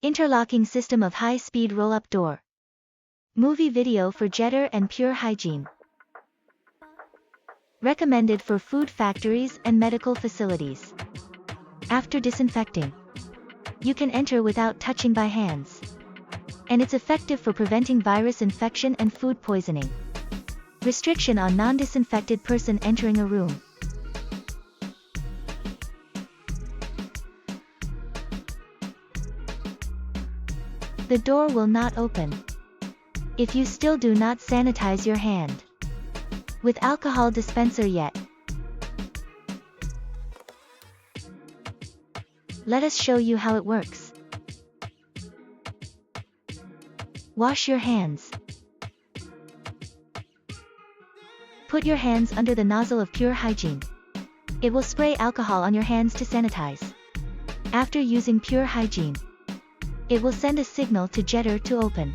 Interlocking system of high-speed roll-up door. Movie video for Jetter and Pure Hygiene. Recommended for food factories and medical facilities. After disinfecting, you can enter without touching by hands. And it's effective for preventing virus infection and food poisoning. Restriction on non-disinfected person entering a room. The door will not open if you still do not sanitize your hand with alcohol dispenser yet. Let us show you how it works. Wash your hands. Put your hands under the nozzle of Pure Hygiene. It will spray alcohol on your hands to sanitize. After using Pure Hygiene, it will send a signal to Jetter to open.